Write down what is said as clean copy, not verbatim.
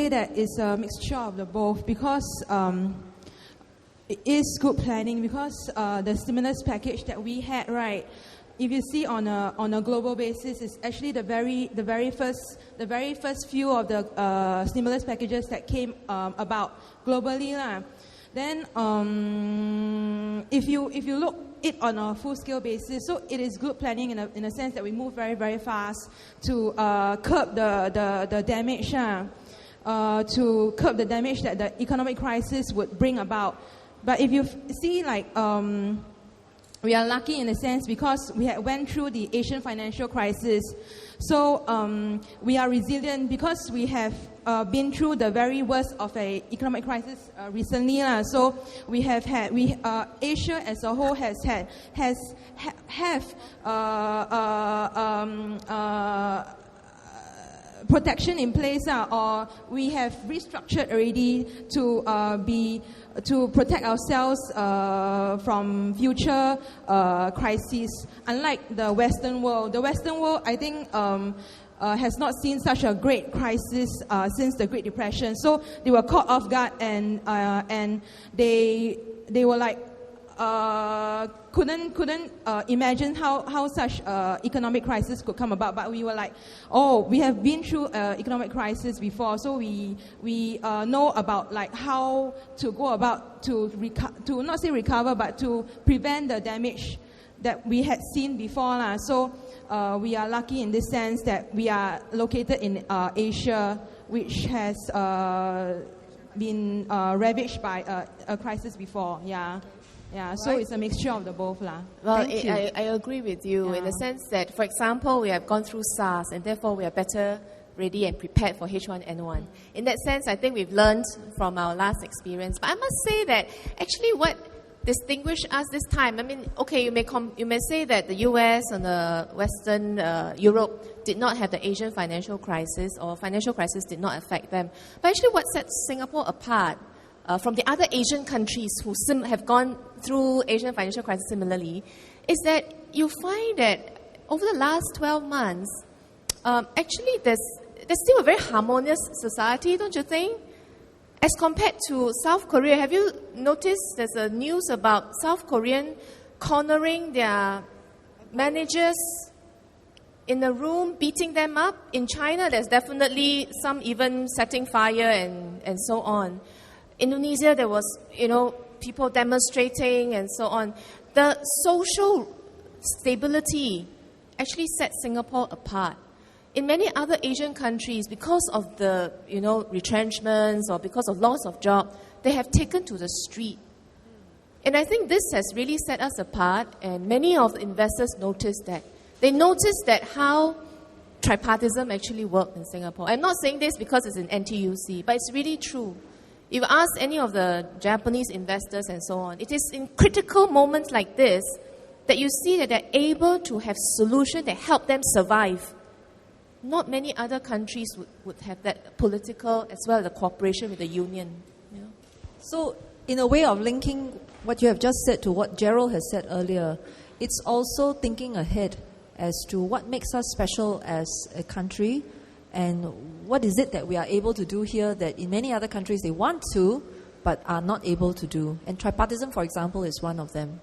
say that it's a mixture of the both because it is good planning because the stimulus package that we had, right? If you see on a global basis, it's actually the very first few of the stimulus packages that came about globally, lah. Then if you look it on a full scale basis, so it is good planning in a sense that we move very, very fast to curb the damage, to curb the damage that the economic crisis would bring about. But if you see, like, we are lucky in a sense because we had went through the Asian financial crisis. So we are resilient because we have been through the very worst of an economic crisis recently. So we have had, Asia as a whole have protection in place, or we have restructured already to protect ourselves from future crises. Unlike the Western world, I think has not seen such a great crisis since the Great Depression. So they were caught off guard, and they were like couldn't imagine how such economic crisis could come about. But we were like, oh, we have been through economic crisis before, so we know about like how to go about to not say recover, but to prevent the damage that we had seen before, lah. So we are lucky in this sense that we are located in Asia, which has been ravaged by a crisis before. Yeah, so right. It's a mixture of the both, lah. Well, I agree with you in the sense that, for example, we have gone through SARS, and therefore we are better ready and prepared for H1N1. In that sense, I think we've learned from our last experience. But I must say that actually what distinguished us this time, I mean, okay, you may say that the US and the Western Europe did not have the Asian financial crisis, or financial crisis did not affect them. But actually what sets Singapore apart from the other Asian countries who have gone through Asian financial crisis similarly, is that you find that over the last 12 months, actually there's still a very harmonious society, don't you think? As compared to South Korea, have you noticed there's a news about South Korean cornering their managers in a room, beating them up? In China, there's definitely some even setting fire and so on. Indonesia, there was, people demonstrating and so on. The social stability actually sets Singapore apart. In many other Asian countries, because of the, retrenchments or because of loss of job, they have taken to the street. And I think this has really set us apart, and many of the investors noticed that. They noticed that how tripartism actually worked in Singapore. I'm not saying this because it's in NTUC, but it's really true. If you ask any of the Japanese investors and so on, it is in critical moments like this that you see that they're able to have solutions that help them survive. Not many other countries would have that political as well as the cooperation with the union. So, in a way of linking what you have just said to what Gerald has said earlier, it's also thinking ahead as to what makes us special as a country, and what is it that we are able to do here that in many other countries they want to, but are not able to do. And tripartism, for example, is one of them.